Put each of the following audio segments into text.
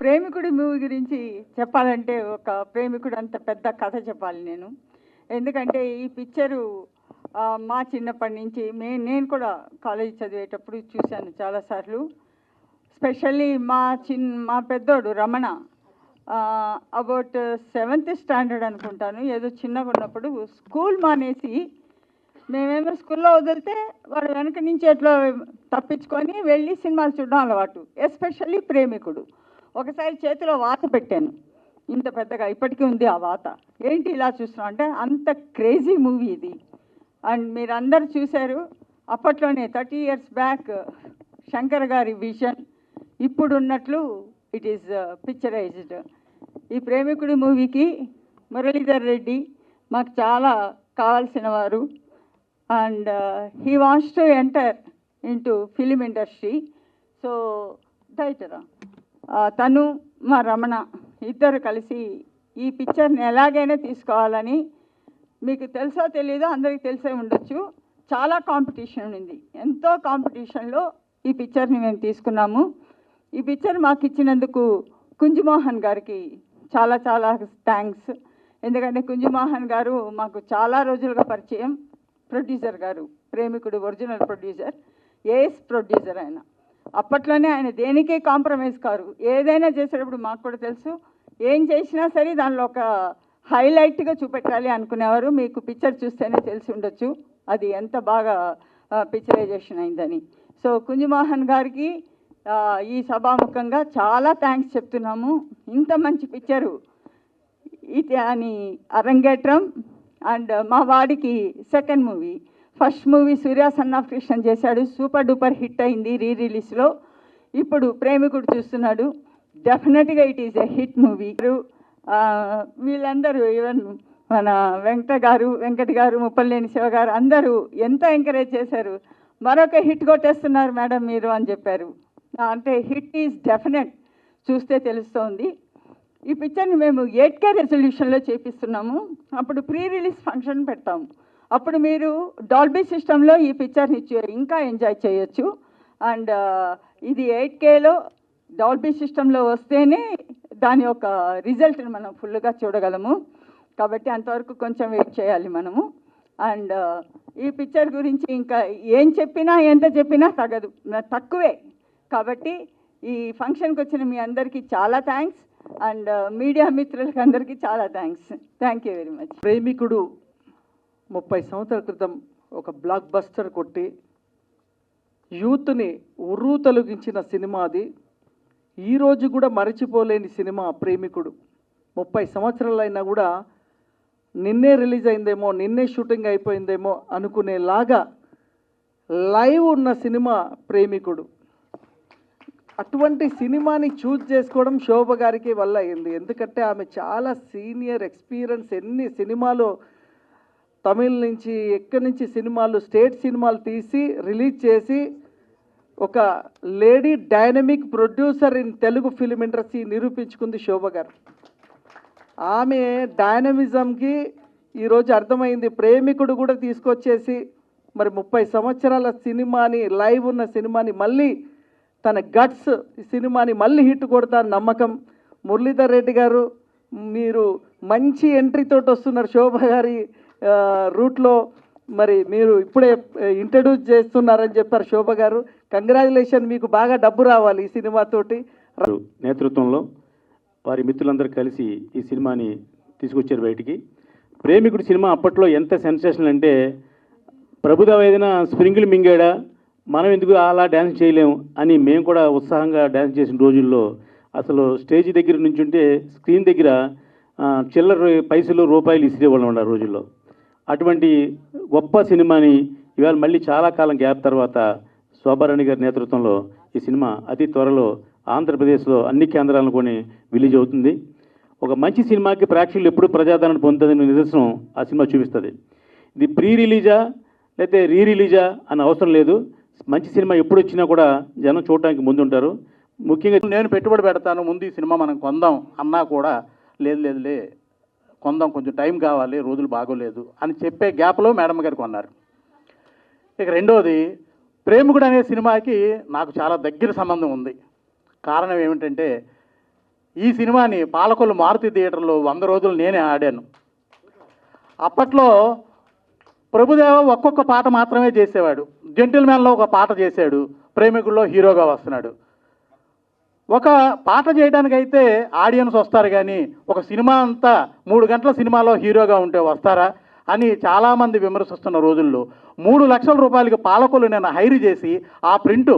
ప్రేమికుడి movie గురించి చెప్పాలంటే ఒక ప్రేమికుడు అంత పెద్ద కథ చెప్పాలి నేను. ఎందుకంటే ఈ పిక్చరు మా చిన్నప్పటి నుంచి నేను కూడా కాలేజీ చదివేటప్పుడు చూశాను చాలాసార్లు. స్పెషల్లీ మా పెద్దోడు రమణ అబౌట్ 7th స్టాండర్డ్ అనుకుంటాను, ఏదో చిన్నగా ఉన్నప్పుడు స్కూల్ మానేసి మేమేమో స్కూల్లో వదిలితే వాడు వెనక నుంచి ఎట్లా తప్పించుకొని వెళ్ళి సినిమాలు చూడడం అలవాటు. ఎస్పెషల్లీ ప్రేమికుడు. ఒకసారి చేతిలో వాత పెట్టాను, ఇంత పెద్దగా ఇప్పటికీ ఉంది ఆ వాత. ఏంటి ఇలా చూస్తున్నాం అంటే అంత క్రేజీ మూవీ ఇది. అండ్ మీరు అందరు చూశారు అప్పట్లోనే 30 years బ్యాక్ శంకర్ గారి విజన్ ఇప్పుడు ఉన్నట్లు ఇట్ ఈస్ పిక్చరైజ్డ్. ఈ ప్రేమికుడి మూవీకి మురళీధర్ రెడ్డి మాకు చాలా కావాల్సిన వారు. And he wants to enter into film industry. So రైటరా తను మా రమణ ఇద్దరు కలిసి ఈ పిక్చర్ని ఎలాగైనా తీసుకోవాలని, మీకు తెలుసో తెలీదో అందరికీ తెలిసే ఉండొచ్చు, చాలా కాంపిటీషన్ ఉంది. ఎంతో కాంపిటీషన్లో ఈ పిక్చర్ని మేము తీసుకున్నాము. ఈ పిక్చర్ మాకు ఇచ్చినందుకు కుంజుమోహన్ గారికి చాలా చాలా థ్యాంక్స్. ఎందుకంటే కుంజుమోహన్ గారు మాకు చాలా రోజులుగా పరిచయం. ప్రొడ్యూసర్ గారు, ప్రేమికుడు ఒరిజినల్ ప్రొడ్యూసర్, ఏఎస్ ప్రొడ్యూసర్ ఆయన. అప్పట్లోనే ఆయన దేనికే కాంప్రమైజ్ కారు. ఏదైనా చేసేటప్పుడు మాకు కూడా తెలుసు, ఏం చేసినా సరే దానిలో ఒక హైలైట్గా చూపెట్టాలి అనుకునేవారు. మీకు పిక్చర్ చూస్తేనే తెలిసి ఉండొచ్చు అది ఎంత బాగా పిక్చరైజేషన్ అయిందని. సో కుంజుమోహన్ గారికి ఈ సభాముఖంగా చాలా థ్యాంక్స్ చెప్తున్నాము. ఇంత మంచి పిక్చరు ఇది అని అరంగేట్రం. అండ్ మా వాడికి second movie, first movie Surya son of Krishna చేశాడు, సూపర్ డూపర్ హిట్ అయింది రీరిలీజ్లో. ఇప్పుడు ప్రేమికుడు చూస్తున్నాడు, డెఫినెట్గా it is a hit movie. వీళ్ళందరూ ఈవెన్ మన వెంకట్ గారు, ముప్పలేని శివ గారు అందరూ ఎంతో ఎంకరేజ్ చేశారు. మరొక హిట్ కొట్టేస్తున్నారు మేడం మీరు అని చెప్పారు. అంటే హిట్ ఈజ్ డెఫినెట్, చూస్తే తెలుస్తోంది. ఈ పిక్చర్ని మేము 8K రెజల్యూషన్లో చేపిస్తున్నాము. అప్పుడు ప్రీ రిలీజ్ ఫంక్షన్ పెడతాము. అప్పుడు మీరు డాల్బీ సిస్టంలో ఈ పిక్చర్ని ఇంకా ఎంజాయ్ చేయొచ్చు. అండ్ ఇది 8Kలో డాల్బీ సిస్టంలో వస్తేనే దాని యొక్క రిజల్ట్ని మనం ఫుల్గా చూడగలము. కాబట్టి అంతవరకు కొంచెం వెయిట్ చేయాలి మనము. అండ్ ఈ పిక్చర్ గురించి ఇంకా ఏం చెప్పినా ఎంత చెప్పినా తక్కువే. కాబట్టి ఈ ఫంక్షన్కి వచ్చిన మీ అందరికీ చాలా థ్యాంక్స్. అండ్ మీడియా మిత్రులకి అందరికీ చాలా thanks. Thank you very much. ప్రేమికుడు 30 సంవత్సరాల క్రితం ఒక బ్లాక్ బస్టర్ కొట్టి యూత్ని ఉర్రూ తొలగించిన సినిమా అది. ఈరోజు కూడా మరచిపోలేని సినిమా ప్రేమికుడు. 30 సంవత్సరాలైనా కూడా నిన్నే రిలీజ్ అయిందేమో, నిన్నే షూటింగ్ అయిపోయిందేమో అనుకునేలాగా లైవ్ ఉన్న సినిమా ప్రేమికుడు. అటువంటి సినిమాని చూజ్ చేసుకోవడం శోభ గారికి వల్ల అయింది. ఎందుకంటే ఆమె చాలా సీనియర్ ఎక్స్పీరియన్స్, ఎన్ని సినిమాలు తమిళ నుంచి ఎక్కడి నుంచి సినిమాలు, స్టేట్ సినిమాలు తీసి రిలీజ్ చేసి ఒక lady dynamic producer in Telugu film industry నిరూపించుకుంది శోభ గారు. ఆమె డైనమిజంకి ఈరోజు అర్థమైంది. ప్రేమికుడు కూడా తీసుకొచ్చేసి మరి 30 సంవత్సరాల సినిమాని, లైవ్ ఉన్న సినిమాని మళ్ళీ తన గట్స్ సినిమాని మళ్ళీ హిట్ కొడతాను నమ్మకం. మురళీధర్ రెడ్డి గారు మీరు మంచి ఎంట్రీతోటి వస్తున్నారు శోభ గారి రూట్లో. మరి మీరు ఇప్పుడే ఇంట్రడ్యూస్ చేస్తున్నారని చెప్పారు శోభ గారు. కంగ్రాచులేషన్, మీకు బాగా డబ్బు రావాలి ఈ సినిమాతోటి. నేతృత్వంలో వారి మిత్రులందరూ కలిసి ఈ సినిమాని తీసుకొచ్చారు బయటికి. ప్రేమికుడు సినిమా అప్పట్లో ఎంత సెన్సేషనల్ అంటే, ప్రభుదేవ ఏదైనా స్ప్రింగిల్ మింగాడా, మనం ఎందుకు అలా డ్యాన్స్ చేయలేము అని మేము కూడా ఉత్సాహంగా డ్యాన్స్ చేసిన రోజుల్లో అసలు స్టేజ్ దగ్గర నుంచి ఉంటే స్క్రీన్ దగ్గర చిల్లర పైసలు రూపాయలు ఇసిరేవాళ్ళం ఆ రోజుల్లో. అటువంటి గొప్ప సినిమాని ఇవాళ మళ్ళీ చాలా కాలం గ్యాప్ తర్వాత శోభారాణి గారి నేతృత్వంలో ఈ సినిమా అతి త్వరలో ఆంధ్రప్రదేశ్లో అన్ని కేంద్రాలను కొని రిలీజ్ అవుతుంది. ఒక మంచి సినిమాకి ప్రేక్షకులు ఎప్పుడు ప్రజాదరణ పొందుతుందని నిదర్శనం ఆ సినిమా చూపిస్తుంది. ఇది ప్రీ రిలీజా లేకపోతే రీ రిలీజా అని అవసరం లేదు. మంచి సినిమా ఎప్పుడు వచ్చినా కూడా జనం చూడటానికి ముందుంటారు. ముఖ్యంగా నేను పెట్టుబడి పెడతాను, ముందు ఈ సినిమా మనం కొందాం అన్నా కూడా లేదులే కొందాం, కొంచెం టైం కావాలి, రోజులు బాగోలేదు అని చెప్పే గ్యాప్లో మేడం గారు కొన్నారు. ఇక రెండోది, ప్రేమికుడు అనే సినిమాకి నాకు చాలా దగ్గర సంబంధం ఉంది. కారణం ఏమిటంటే ఈ సినిమాని పాలకొల్లు మారుతి థియేటర్లో 100 రోజులు నేనే ఆడాను. అప్పట్లో ప్రభుదేవ ఒక్కొక్క పాట మాత్రమే చేసేవాడు. జెంటిల్మెన్లో ఒక పాట చేశాడు, ప్రేమికుల్లో హీరోగా వస్తున్నాడు. ఒక పాట చేయడానికైతే ఆడియన్స్ వస్తారు, కానీ ఒక సినిమా అంతా 3 గంటల సినిమాలో హీరోగా ఉంటే వస్తారా అని చాలామంది విమర్శిస్తున్న రోజుల్లో 3 లక్షల రూపాయలకి పాలకొల్లు నేను హైర్ చేసి ఆ ప్రింటు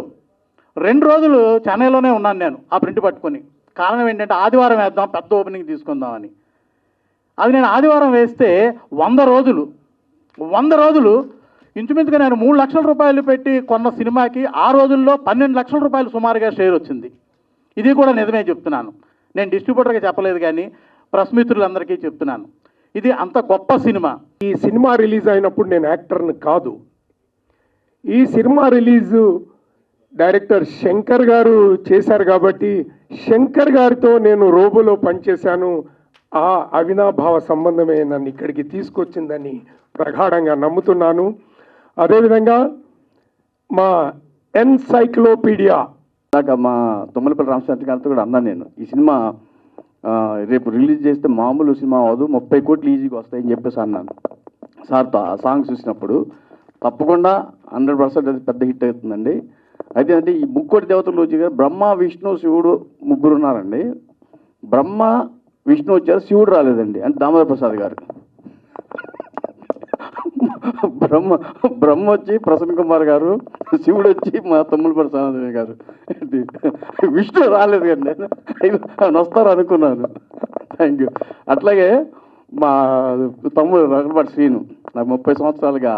2 రోజులు చెన్నైలోనే ఉన్నాను నేను ఆ ప్రింట్ పట్టుకొని. కారణం ఏంటంటే ఆదివారం వేద్దాం, పెద్ద ఓపెనింగ్ తీసుకుందామని. అది నేను ఆదివారం వేస్తే 100 రోజులు ఇంచుమించుగా నేను 3 లక్షల రూపాయలు పెట్టి కొన్న సినిమాకి ఆ రోజుల్లో 12 లక్షల రూపాయలు సుమారుగా షేర్ వచ్చింది. ఇది కూడా నిజమే చెప్తున్నాను, నేను డిస్ట్రిబ్యూటర్గా చెప్పలేదు కానీ ప్రెస్ మిత్రులందరికీ చెప్తున్నాను. ఇది అంత గొప్ప సినిమా. ఈ సినిమా రిలీజ్ అయినప్పుడు నేను యాక్టర్ని కాదు. ఈ సినిమా రిలీజు డైరెక్టర్ శంకర్ గారు చేశారు కాబట్టి శంకర్ గారితో నేను రోబోలో పనిచేశాను. ఆ అవినాభావ సంబంధమే నన్ను ఇక్కడికి తీసుకొచ్చిందని ప్రగాఢంగా నమ్ముతున్నాను. అదేవిధంగా మా ఎన్సైక్లోపీడియా దాకా మా తుమ్మలపల్లి రామశాంతి గారితో కూడా అన్నాను నేను, ఈ సినిమా రేపు రిలీజ్ చేస్తే మామూలు సినిమా అవ్వదు, 30 కోట్లు ఈజీగా వస్తాయని చెప్పేసి అన్నాను సార్తో. ఆ సాంగ్ చూసినప్పుడు తప్పకుండా 100% అది పెద్ద హిట్ అవుతుందండి. అయితే అంటే ఈ ముక్కోటి దేవతలు వచ్చి బ్రహ్మ విష్ణు శివుడు 3 ఉన్నారండి. బ్రహ్మ విష్ణు వచ్చారు, శివుడు రాలేదండి, అంటే దామోదర ప్రసాద్ గారు. బ్రహ్మ వచ్చి ప్రసన్న కుమార్ గారు, శివుడు వచ్చి మా తుమ్మలపల్లి సాంబశివరావు గారు, విష్ణు రాలేదు కండి, ఆయన వస్తారు అనుకున్నాను. Thank you. అట్లాగే మా తమ్ముడు రఘుపాటి శ్రీను, నాకు 30 సంవత్సరాలుగా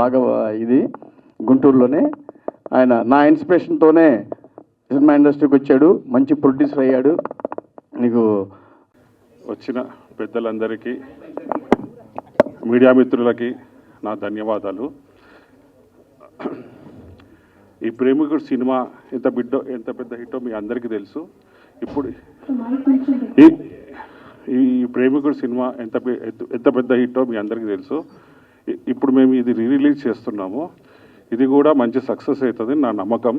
బాగా ఇది గుంటూరులోనే, ఆయన నా ఇన్స్పిరేషన్తోనే సినిమా ఇండస్ట్రీకి వచ్చాడు, మంచి ప్రొడ్యూసర్ అయ్యాడు. నీకు వచ్చిన పెద్దలందరికీ, మీడియా మిత్రులకి నా ధన్యవాదాలు. ఈ ప్రేమికుడు సినిమా ఎంత పెద్ద హిట్టో మీ అందరికీ తెలుసు. ఇప్పుడు ఈ ప్రేమికుడు సినిమా ఎంత పెద్ద హిట్టో మీ అందరికీ తెలుసు. ఇప్పుడు మేము ఇది రిలీజ్ చేస్తున్నాము. ఇది కూడా మంచి సక్సెస్ అవుతుంది నా నమ్మకం.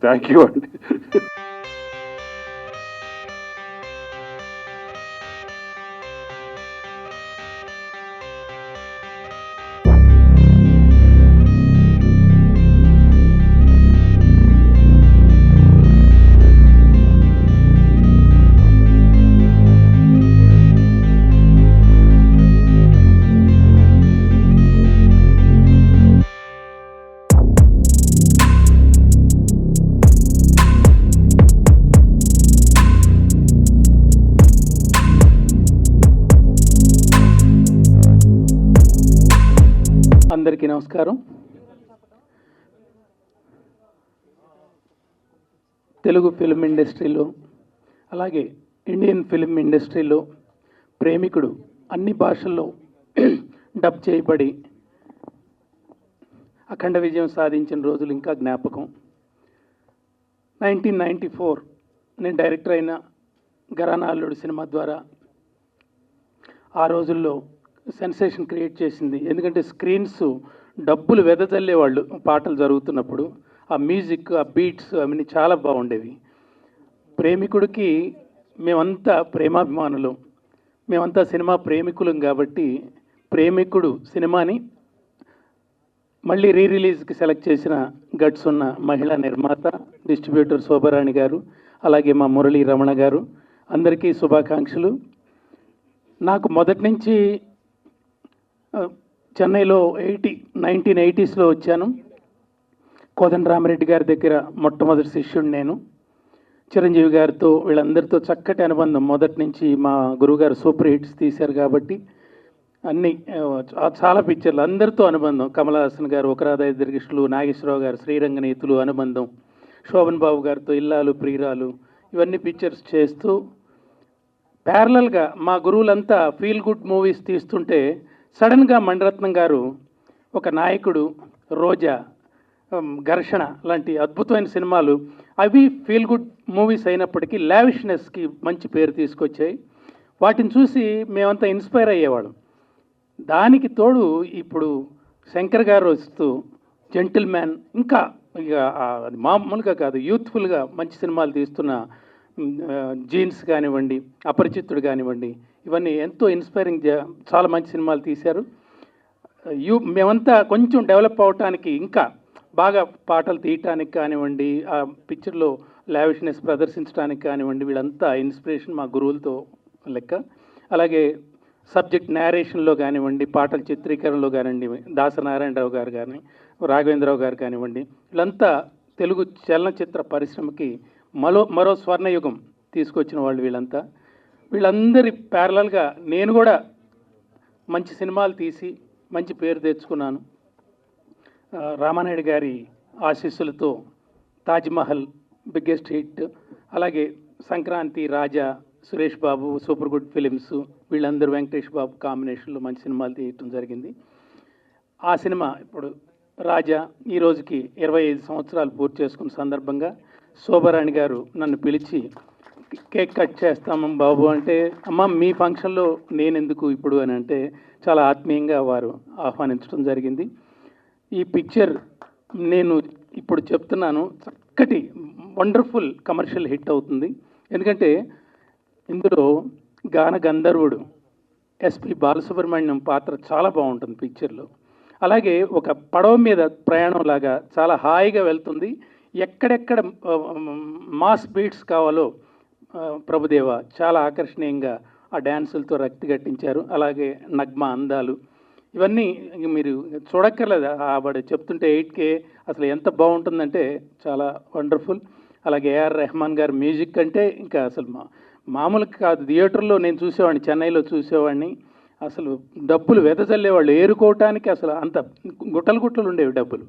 థ్యాంక్ యూ అండి. అందరికీ నమస్కారం. తెలుగు ఫిల్మ్ ఇండస్ట్రీలో అలాగే ఇండియన్ ఫిల్మ్ ఇండస్ట్రీలో ప్రేమికుడు అన్ని భాషల్లో డబ్ చేయబడి అఖండ విజయం సాధించిన రోజులు ఇంకా జ్ఞాపకం. 1994 నేను డైరెక్టర్ అయిన ఘరానా అల్లుడు సినిమా ద్వారా ఆ రోజుల్లో సెన్సేషన్ క్రియేట్ చేసింది. ఎందుకంటే స్క్రీన్స్ డబ్బులు వెదజల్లేవాళ్ళు పాటలు జరుగుతున్నప్పుడు. ఆ మ్యూజిక్, ఆ బీట్స్ అవన్నీ చాలా బాగుండేవి. ప్రేమికుడికి మేమంతా ప్రేమాభిమానులు, మేమంతా సినిమా ప్రేమికులం కాబట్టి ప్రేమికుడు సినిమాని మళ్ళీ రిలీజ్కి సెలెక్ట్ చేసిన గట్స్ ఉన్న మహిళా నిర్మాత, డిస్ట్రిబ్యూటర్ శోభరాణి గారు, అలాగే మా మురళీ రమణ గారు, అందరికీ శుభాకాంక్షలు. నాకు మొదటి నుంచి చెన్నైలో 1980s వచ్చాను. కోదండరామరెడ్డి గారి దగ్గర మొట్టమొదటి శిష్యుడు నేను. చిరంజీవి గారితో వీళ్ళందరితో చక్కటి అనుబంధం మొదటి నుంచి. మా గురువుగారు సూపర్ హిట్స్ తీశారు కాబట్టి అన్ని చాలా పిక్చర్లు అందరితో అనుబంధం. కమల్ హాసన్ గారు, ఒకరాధాయ దీర్ఘిష్లు, నాగేశ్వరరావు గారు, శ్రీరంగనీతులు అనుబంధం, శోభన్ బాబు గారితో ఇల్లాలు ప్రియురాలు, ఇవన్నీ పిక్చర్స్ చేస్తూ ప్యారలల్గా మా గురువులంతా ఫీల్ గుడ్ మూవీస్ తీస్తుంటే సడన్గా మణిరత్నం గారు ఒక నాయకుడు, రోజా, ఘర్షణ లాంటి అద్భుతమైన సినిమాలు, అవి ఫీల్ గుడ్ మూవీస్ అయినప్పటికీ లావిష్నెస్కి మంచి పేరు తీసుకొచ్చాయి. వాటిని చూసి మేమంతా ఇన్స్పైర్ అయ్యేవాళ్ళం. దానికి తోడు ఇప్పుడు శంకర్ గారు వస్తూ జెంటిల్ మ్యాన్, ఇంకా ఇక అది మామూలుగా కాదు, యూత్ఫుల్గా మంచి సినిమాలు తీస్తున్న జీన్స్ కానివ్వండి, అపరిచితుడు కానివ్వండి, ఇవన్నీ ఎంతో ఇన్స్పైరింగ్, చాలా మంచి సినిమాలు తీశారు. మేమంతా కొంచెం డెవలప్ అవటానికి, ఇంకా బాగా పాటలు తీయటానికి కానివ్వండి, ఆ పిక్చర్లో లావిష్నెస్ ప్రదర్శించడానికి కానివ్వండి, వీళ్ళంతా ఇన్స్పిరేషన్ మా గురువులతో లెక్క. అలాగే సబ్జెక్ట్ నేరేషన్లో కానివ్వండి, పాటల చిత్రీకరణలో కానివ్వండి, దాసనారాయణరావు గారు కానీ, రాఘవేంద్రరావు గారు కానివ్వండి, వీళ్ళంతా తెలుగు చలనచిత్ర పరిశ్రమకి మరో స్వర్ణయుగం తీసుకొచ్చిన వాళ్ళు వీళ్ళంతా. వీళ్ళందరి ప్యారలల్గా నేను కూడా మంచి సినిమాలు తీసి మంచి పేరు తెచ్చుకున్నాను. రామానాయుడు గారి ఆశీస్సులతో తాజ్మహల్ బిగ్గెస్ట్ హిట్, అలాగే సంక్రాంతి, రాజా, Suresh Babu, super good films, వీళ్ళందరూ వెంకటేష్ బాబు కాంబినేషన్లో మంచి సినిమాలు తీయటం జరిగింది. ఆ సినిమా ఇప్పుడు రాజా ఈ రోజుకి 25 సంవత్సరాలు పూర్తి చేసుకున్న సందర్భంగా శోభారాణి గారు నన్ను పిలిచి కేక్ కట్ చేస్తాము బాబు అంటే, అమ్మ మీ ఫంక్షన్లో నేనెందుకు ఇప్పుడు అని అంటే, చాలా ఆత్మీయంగా వారు ఆహ్వానించడం జరిగింది. ఈ పిక్చర్ నేను ఇప్పుడు చెప్తున్నాను, చక్కటి వండర్ఫుల్ కమర్షియల్ హిట్ అవుతుంది. ఎందుకంటే ఇందులో గాన గంధర్వుడు ఎస్పి బాలసుబ్రహ్మణ్యం పాత్ర చాలా బాగుంటుంది పిక్చర్లో. అలాగే ఒక పడవ మీద ప్రయాణం లాగా చాలా హాయిగా వెళ్తుంది. ఎక్కడెక్కడ మాస్ బీట్స్ కావాలో ప్రభుదేవ చాలా ఆకర్షణీయంగా ఆ డ్యాన్సులతో రక్తి గట్టించారు. అలాగే నగ్మ అందాలు, ఇవన్నీ మీరు చూడక్కర్లేదు, వాడు చెప్తుంటే 8K అసలు ఎంత బాగుంటుందంటే చాలా వండర్ఫుల్. అలాగే ఏఆర్ రెహమాన్ గారు మ్యూజిక్ అంటే ఇంకా అసలు మామూలుగా కాదు. థియేటర్లో నేను చూసేవాడిని, చెన్నైలో చూసేవాడిని, అసలు డబ్బులు వెదజల్లేవాళ్ళు, ఏరుకోవటానికి అసలు అంత గుట్టలు ఉండేవి డబ్బులు.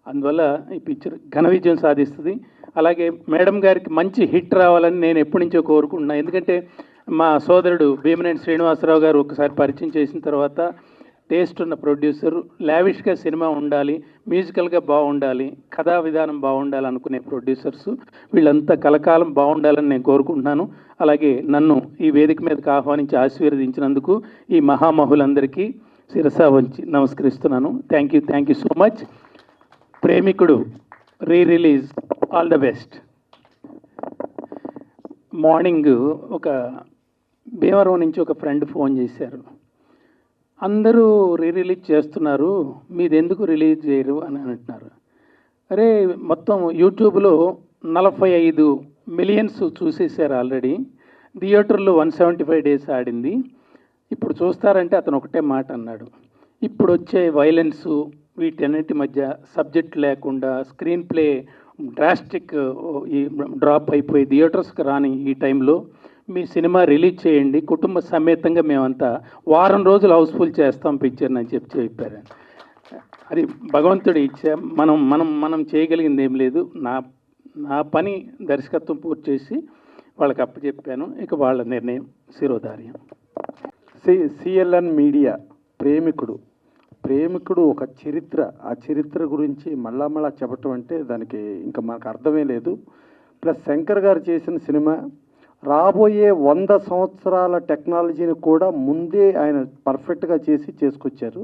అందువల్ల ఈ పిక్చర్ ఘన విజయం సాధిస్తుంది. అలాగే మేడం గారికి మంచి హిట్ రావాలని నేను ఎప్పటి నుంచో కోరుకుంటున్నాను. ఎందుకంటే మా సోదరుడు భీమనేని శ్రీనివాసరావు గారు ఒకసారి పరిచయం చేసిన తర్వాత టేస్ట్ ఉన్న ప్రొడ్యూసర్, లావిష్గా సినిమా ఉండాలి, మ్యూజికల్గా బాగుండాలి, కథా విధానం బాగుండాలి అనుకునే ప్రొడ్యూసర్స్ వీళ్ళంతా కలకాలం బాగుండాలని నేను కోరుకుంటున్నాను. అలాగే నన్ను ఈ వేదిక మీదకి ఆహ్వానించి ఆశీర్వదించినందుకు ఈ మహామహులందరికీ శిరసా వంచి నమస్కరిస్తున్నాను. Thank you so much. Premikudu release, all the best. Morning ఒక భీమవరం నుంచి ఒక ఫ్రెండ్ ఫోన్ చేశారు, అందరూ రిలీజ్ చేస్తున్నారు, మీది ఎందుకు రిలీజ్ చేయరు అని అంటున్నారు. అరే మొత్తం యూట్యూబ్లో 45 మిలియన్స్ చూసేసారు ఆల్రెడీ, థియేటర్లో 175 డేస్ ఆడింది, ఇప్పుడు చూస్తారంటే అతను ఒకటే మాట అన్నాడు, ఇప్పుడు వచ్చే వైలెన్సు వీటన్నిటి మధ్య సబ్జెక్ట్ లేకుండా స్క్రీన్ ప్లే డ్రాస్టిక్ ఈ డ్రాప్ అయిపోయి థియేటర్స్కి రాని ఈ టైంలో మీ సినిమా రిలీజ్ చేయండి, కుటుంబ సమేతంగా మేమంతా వారం రోజులు హౌస్ఫుల్ చేస్తాం పిక్చర్ని అని చెప్పారు. అది భగవంతుడి ఇచ్చ, మనం చేయగలిగింది ఏం లేదు. నా పని దర్శకత్వం పూర్తి చేసి వాళ్ళకి అప్పచెప్పాను, ఇక వాళ్ళ నిర్ణయం శిరోధార్యం. సిఎల్ఎన్ మీడియా ప్రేమికుడు ఒక చరిత్ర, ఆ చరిత్ర గురించి మళ్ళా చెప్పటం అంటే దానికి ఇంకా మనకు అర్థమే లేదు. ప్లస్ శంకర్ గారు చేసిన సినిమా రాబోయే 100 సంవత్సరాల టెక్నాలజీని కూడా ముందే ఆయన పర్ఫెక్ట్గా చేసుకొచ్చారు.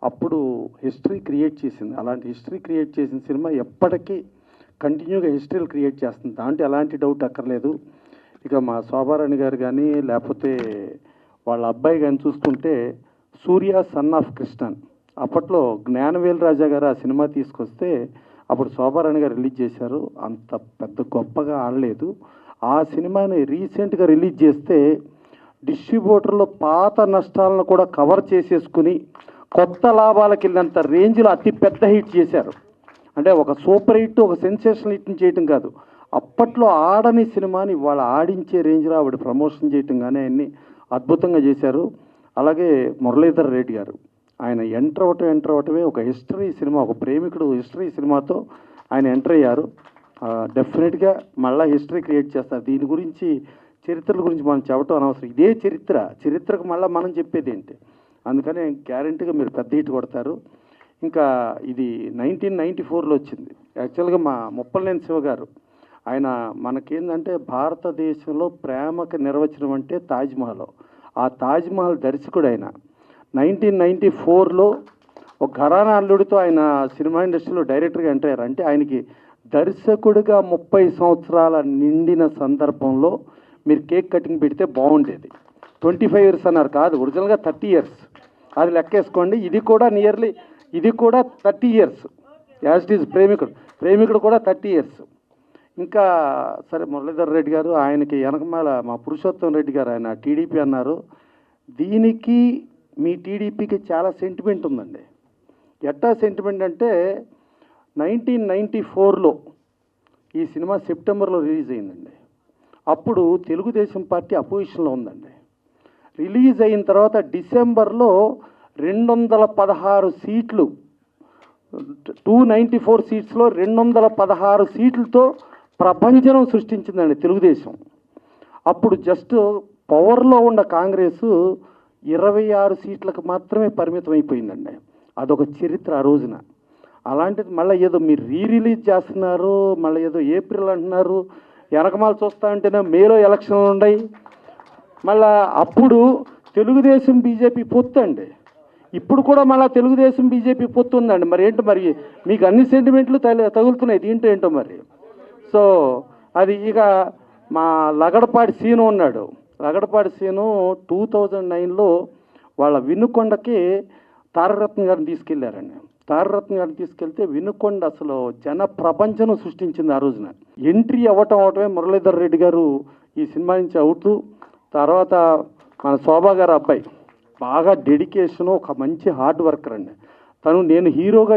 అప్పుడు హిస్టరీ క్రియేట్ చేసింది. అలాంటి హిస్టరీ క్రియేట్ చేసిన సినిమా ఎప్పటికీ కంటిన్యూగా హిస్టరీలు క్రియేట్ చేస్తుంది, దాంట్లో ఎలాంటి డౌట్ అక్కర్లేదు. ఇక మా శోభారాణి గారు కానీ లేకపోతే వాళ్ళ అబ్బాయి కానీ చూసుకుంటే సూర్య సన్ ఆఫ్ కృష్ణన్, అప్పట్లో జ్ఞానవేల్ రాజా గారు ఆ సినిమా తీసుకొస్తే అప్పుడు శోభారాణి గారు రిలీజ్ చేశారు. అంత పెద్ద గొప్పగా ఆడలేదు. ఆ సినిమాని రీసెంట్గా రిలీజ్ చేస్తే డిస్ట్రిబ్యూటర్లో పాత నష్టాలను కూడా కవర్ చేసేసుకుని కొత్త లాభాలకు వెళ్ళినంత రేంజ్లో అతి పెద్ద హిట్ చేశారు. అంటే ఒక సూపర్ హిట్, ఒక సెన్సేషనల్ హిట్ని చేయటం కాదు, అప్పట్లో ఆడని సినిమాని ఇవాళ ఆడించే రేంజ్లో ఆవిడ ప్రమోషన్ చేయటం కానీ ఆయన్ని అద్భుతంగా చేశారు. అలాగే మురళీధర్ రెడ్డి గారు, ఆయన ఎంటర్ అవటమే ఒక హిస్టరీ సినిమా, ఒక ప్రేమికుడు హిస్టరీ సినిమాతో ఆయన ఎంటర్ అయ్యారు. డెఫినెట్గా మళ్ళీ హిస్టరీ క్రియేట్ చేస్తారు. దీని గురించి చరిత్రల గురించి మనం చెప్పడం అనవసరం, ఇదే చరిత్రకు మళ్ళీ మనం చెప్పేది ఏంటి, అందుకని గ్యారంటీగా మీరు పెద్ద హిట్ కొడతారు. ఇంకా ఇది 1994లో వచ్చింది. యాక్చువల్గా మా ముప్పలనేని శివ గారు, ఆయన మనకేందంటే భారతదేశంలో ప్రేమకు నిర్వచనం అంటే తాజ్మహల్, ఆ తాజ్మహల్ దర్శకుడు ఆయన. 1994లో ఒక ఘరానా అల్లుడితో ఆయన సినిమా ఇండస్ట్రీలో డైరెక్టర్గా ఎంటర్ అయ్యారు. అంటే ఆయనకి దర్శకుడిగా 30 సంవత్సరాల నిండిన సందర్భంలో మీరు కేక్ కటింగ్ పెడితే బాగుండేది. 25 ఇయర్స్ అన్నారు, కాదు ఒరిజినల్గా 30 ఇయర్స్. అది లెక్కేసుకోండి. ఇది కూడా 30 ఇయర్స్ యాజ్ ఇట్ ఈజ్. ప్రేమికుడు కూడా 30 ఇయర్స్. ఇంకా సరే మురళీధర్ రెడ్డి గారు, ఆయనకి వెనకమాల మా పురుషోత్తం రెడ్డి గారు, ఆయన టీడీపీ అన్నారు. దీనికి మీ టీడీపీకి చాలా సెంటిమెంట్ ఉందండి. ఎట్టా సెంటిమెంట్ అంటే 1994లో ఈ సినిమా సెప్టెంబర్లో రిలీజ్ అయిందండి. అప్పుడు తెలుగుదేశం పార్టీ అపోజిషన్లో ఉందండి. రిలీజ్ అయిన తర్వాత డిసెంబర్లో 216 సీట్లు, 294 సీట్స్లో 216 సీట్లతో ప్రభంజనం సృష్టించిందండి తెలుగుదేశం. అప్పుడు జస్ట్ పవర్లో ఉన్న కాంగ్రెస్ 26 సీట్లకు మాత్రమే పరిమితం అయిపోయిందండి. అదొక చరిత్ర ఆ రోజున. అలాంటిది మళ్ళీ ఏదో మీరు రిలీజ్ చేస్తున్నారు, మళ్ళీ ఏదో ఏప్రిల్ అంటున్నారు. వెనకమాల చూస్తా ఉంటేనే మేలో ఎలక్షన్లు ఉన్నాయి. మళ్ళా అప్పుడు తెలుగుదేశం బీజేపీ పొత్తు అండి. ఇప్పుడు కూడా మళ్ళీ తెలుగుదేశం బీజేపీ పొత్తు ఉందండి. మరి ఏంటో మరి మీకు అన్ని సెంటిమెంట్లు తగులుతున్నాయి, దీంట్లో ఏంటో మరి. సో అది ఇక మా లగడపాటి సీను ఉన్నాడు. లగడపాటి సీను 2009లో వాళ్ళ వినుకొండకి తారకరత్న గారిని తీసుకెళ్లారండి. తారకరత్న గారిని తీసుకెళ్తే వినుకొండ అసలు జన ప్రపంచం సృష్టించింది ఆ రోజున. ఎంట్రీ అవటమే మురళీధర్ రెడ్డి గారు ఈ సినిమా నుంచి అవుతూ, తర్వాత మన శోభా గారు అబ్బాయి బాగా డెడికేషను, ఒక మంచి హార్డ్ వర్కర్ అండి. తను నేను హీరోగా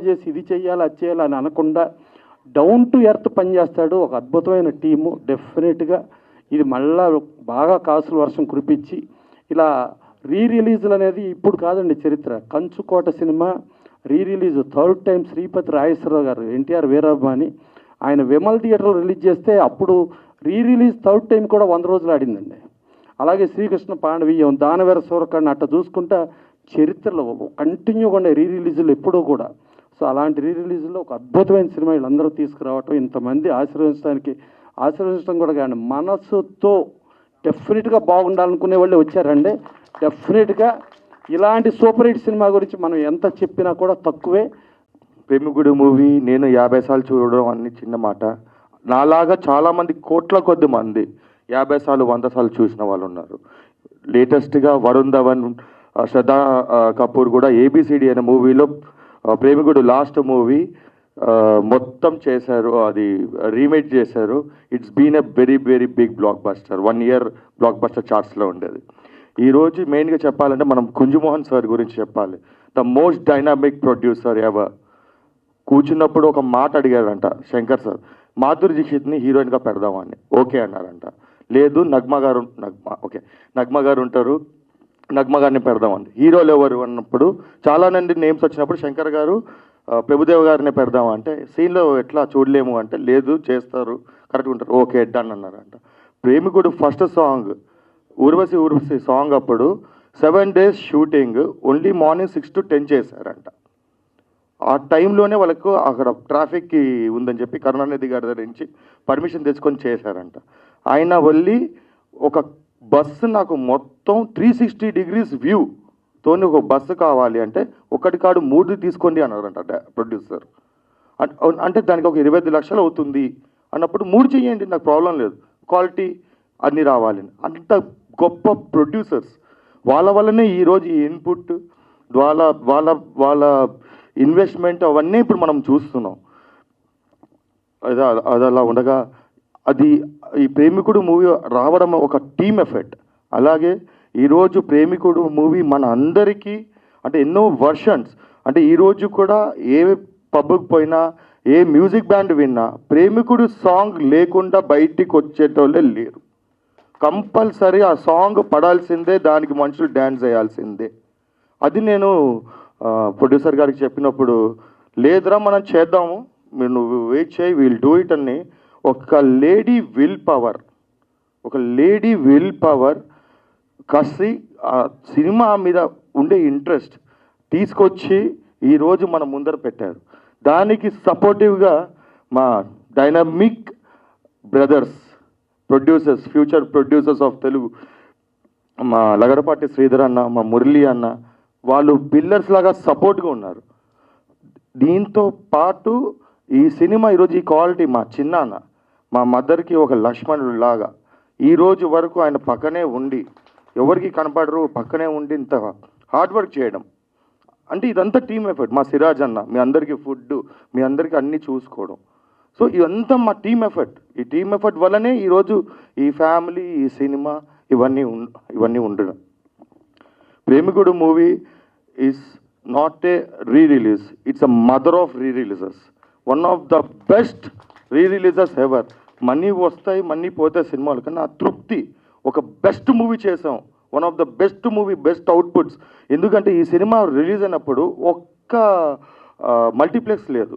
చేసి ఇది చేయాలి అది చేయాలి అని అనకుండా డౌన్ టు ఎర్త్ పనిచేస్తాడు. ఒక అద్భుతమైన టీము. డెఫినెట్గా ఇది మళ్ళా బాగా కాసుల వర్షం కురిపించి ఇలా రిలీజులు అనేది ఇప్పుడు కాదండి చరిత్ర. Kanchukota cinema release 3rd time Sripathi Rajeswara Rao గారు, ఎన్టీఆర్ వీరాభిమాని, ఆయన విమల్ థియేటర్లో రిలీజ్ చేస్తే అప్పుడు రిలీజ్ 3rd టైం కూడా 100 రోజులు ఆడిందండి. అలాగే శ్రీకృష్ణ పాండవీయం, దానవీర సూరకర్ణ అట్లా చూసుకుంటా చరిత్రలో కంటిన్యూగా ఉండే రిలీజులు ఎప్పుడూ కూడా. సో అలాంటి రిలీజుల్లో ఒక అద్భుతమైన సినిమా వీళ్ళందరూ తీసుకురావటం, ఇంతమంది ఆశీర్వదించడం కూడా కానీ మనసుతో డెఫినెట్గా బాగుండాలనుకునే వాళ్ళే వచ్చారండి. డెఫినెట్గా ఇలాంటి సూపర్ హిట్ సినిమా గురించి మనం ఎంత చెప్పినా కూడా తక్కువే. ప్రేమికుడు మూవీ నేను 50 సార్లు చూడడం అన్ని చిన్న మాట. నాలాగా చాలామంది కోట్ల కొద్ది మంది 50 సార్లు 100 సార్లు చూసిన వాళ్ళు ఉన్నారు. లేటెస్ట్గా వరుణ్ ధవన్, శ్రద్ధా కపూర్ కూడా ABCD అనే మూవీలో ప్రేమికుడు లాస్ట్ మూవీ మొత్తం చేశారు, అది రీమేక్ చేశారు. It's been a very very big blockbuster. 1 year blockbuster చార్ట్స్లో ఉండేది. ఈరోజు మెయిన్గా చెప్పాలంటే మనం కుంజుమోహన్ సార్ గురించి చెప్పాలి. The most dynamic producer ever. కూర్చున్నప్పుడు ఒక మాట అడిగారంట శంకర్ సార్, మాధురి దీక్షిత్ని హీరోయిన్గా పెడదామని. ఓకే అన్నారంట. లేదు నగ్మా గారు ఉంటారు, నగ్మా గారిని పెడదామని. హీరోలు ఎవరు అన్నప్పుడు చాలా మంది నేమ్స్ వచ్చినప్పుడు శంకర్ గారు ప్రభుదేవ గారిని పెడదామంటే సీన్లో ఎట్లా చూడలేము అంటే లేదు చేస్తారు, కరెక్ట్గా ఉంటారు, ఓకే డన్ అన్నారంట. ప్రేమికుడు ఫస్ట్ సాంగ్ ఊర్వశి సాంగ్ అప్పుడు 7 days shooting, only morning 6 to 10 చేశారంట. ఆ టైంలోనే వాళ్ళకు అక్కడ ట్రాఫిక్కి ఉందని చెప్పి కరుణానిధి గారి దగ్గర నుంచి పర్మిషన్ తెచ్చుకొని చేశారంట. ఆయన వెళ్ళి ఒక బస్సు నాకు మొత్తం 360 degrees వ్యూతో ఒక బస్సు కావాలి అంటే 1 కాడు 3 తీసుకోండి అన్నారంట ప్రొడ్యూసర్. అంటే దానికి ఒక 25 లక్షలు అవుతుంది అన్నప్పుడు 3 చేయండి, నాకు ప్రాబ్లం లేదు, క్వాలిటీ అన్నీ రావాలని. అంత గొప్ప ప్రొడ్యూసర్స్. వాళ్ళ వల్లనే ఈరోజు ఈ ఇన్పుట్, వాళ్ళ ఇన్వెస్ట్మెంట్ అవన్నీ ఇప్పుడు మనం చూస్తున్నాం. అది అలా ఉండగా ఈ ప్రేమికుడు మూవీ రావడం ఒక టీమ్ ఎఫెక్ట్. అలాగే ఈరోజు ప్రేమికుడు మూవీ మన అందరికీ అంటే ఎన్నో వర్షన్స్, అంటే ఈరోజు కూడా ఏ పబ్కి పోయినా ఏ మ్యూజిక్ బ్యాండ్ విన్నా ప్రేమికుడు సాంగ్ లేకుండా బయటికి వచ్చేటోళ్ళే లేరు. కంపల్సరీ ఆ సాంగ్ పడాల్సిందే, దానికి మనుషులు డ్యాన్స్ చేయాల్సిందే. అది నేను ప్రొడ్యూసర్ గారికి చెప్పినప్పుడు లేదురా మనం చేద్దాము, మీరు నువ్వు వెయిట్ చేయి, విల్ డూ ఇట్ అని ఒక లేడీ విల్ పవర్ కసి ఆ సినిమా మీద ఉండే ఇంట్రెస్ట్ తీసుకొచ్చి ఈరోజు మన ముందర పెట్టారు. దానికి సపోర్టివ్గా మా dynamic brothers, producers, future producers of Telugu, మా లగడపాటి శ్రీధర్ అన్న, మా మురళి అన్న, వాళ్ళు పిల్లర్స్ లాగా సపోర్ట్గా ఉన్నారు. దీంతో పాటు ఈ సినిమా ఈరోజు ఈ క్వాలిటీ మా చిన్నాన్న, మా మదర్కి ఒక లక్ష్మణుడు లాగా ఈరోజు వరకు ఆయన పక్కనే ఉండి, ఎవరికి కనపడరు, పక్కనే ఉండి ఇంత హార్డ్ వర్క్ చేయడం అంటే ఇదంతా టీమ్ ఎఫర్ట్. మా సిరాజ్ అన్న మీ అందరికీ ఫుడ్, మీ అందరికీ అన్నీ చూసుకోవడం. సో ఇదంతా మా టీమ్ ఎఫర్ట్. ఈ టీమ్ ఎఫర్ట్ వల్లనే ఈరోజు ఈ ఫ్యామిలీ, ఈ సినిమా ఇవన్నీ ఉండడం. Premikudu movie is not a re-release, it's a mother of re-releases. One of the best re-releases ever. Money వస్తాయి, మనీ పోతాయి సినిమాలు, కానీ ఆ తృప్తి, ఒక బెస్ట్ మూవీ చేసాం, one of the best movie, best outputs. ఎందుకంటే ఈ సినిమా రిలీజ్ అయినప్పుడు ఒక్క మల్టీప్లెక్స్ లేదు.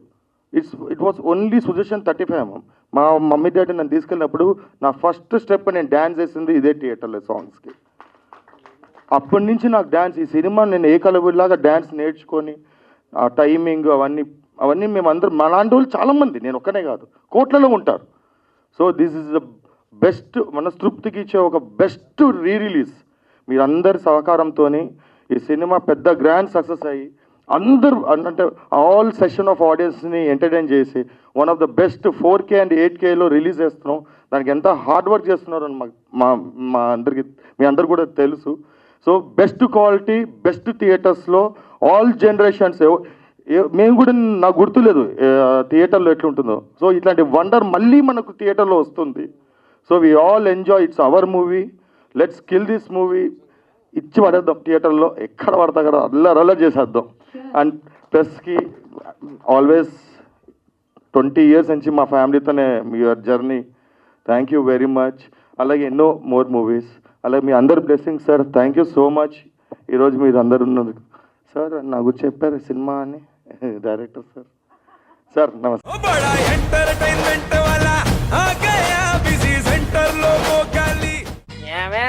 It was only suggestion 35mm. మా మమ్మీ డాడీ నన్ను తీసుకెళ్ళినప్పుడు నా ఫస్ట్ స్టెప్ నేను డ్యాన్స్ చేసింది ఇదే థియేటర్లో సాంగ్స్కి. అప్పటి నుంచి నాకు డ్యాన్స్, ఈ సినిమా నేను ఏకలవ్యుడిలాగా డ్యాన్స్ నేర్చుకొని ఆ టైమింగ్ అవన్నీ మేమందరం, మా లాంటి వాళ్ళు చాలామంది, నేను ఒక్కనే కాదు, కోట్లలో ఉంటారు. So this is the best, మనస్తృప్తికి ఇచ్చే ఒక బెస్ట్ రీ-రిలీజ్. మీరందరి సహకారంతో ఈ సినిమా పెద్ద గ్రాండ్ సక్సెస్ అయ్యి అందరూ అంటే ఆల్ సెషన్ ఆఫ్ ఆడియన్స్ని ఎంటర్టైన్ చేసి one of the best 4K and 8Kలో రిలీజ్ చేస్తున్నాం. దానికి ఎంత హార్డ్ వర్క్ చేస్తున్నారో మా అందరికి, మీ అందరు కూడా తెలుసు. సో బెస్ట్ క్వాలిటీ, బెస్ట్ థియేటర్స్లో ఆల్ జనరేషన్స్. మేము కూడా, నాకు గుర్తులేదు థియేటర్లో ఎట్లుంటుందో. సో ఇట్లాంటి వండర్ మళ్ళీ మనకు థియేటర్లో వస్తుంది. So we all enjoy, it's our movie, let's kill this movie. ఇచ్చి పడేద్దాం థియేటర్లో, ఎక్కడ పడతా కదా అల్లరల్ల చేసేద్దాం. అండ్ ప్రెస్కి ఆల్వేస్ 20 years నుంచి మా ఫ్యామిలీతోనే your journey. Thank you very much. అలాగే ఎన్నో మోర్ మూవీస్. అలాగే మీ అందరు blessing sir, thank you so much. ఈరోజు మీరు అందరు ఉన్నది సార్. నాకు చెప్పారు సినిమా అని డైరెక్టర్ సార్. సార్ నమస్తే.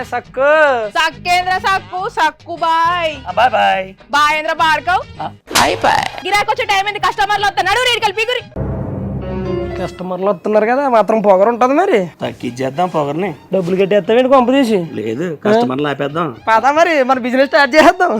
సక్కు సక్కేంద్ర సక్కు సక్కు బాయ్ బాయ్ బాయ్ బాయేంద్ర భార్గవ్ బాయ్ బాయ్. గిరాకొచ్చే టైం ఏంది, కస్టమర్లు వస్తున్నాడు, రేటు కలిపి గురి. కస్టమర్లు వస్తున్నారు కదా, మాత్రం పొగరు ఉంటుంది మరి. తగ్గించేద్దాం పొగర్ని. డబ్బులు కట్టేస్తావేంటి కొంప తీసి? లేదు, కస్టమర్లు ఆపేద్దాం. పదా మరి మన బిజినెస్ స్టార్ట్ చేద్దాం.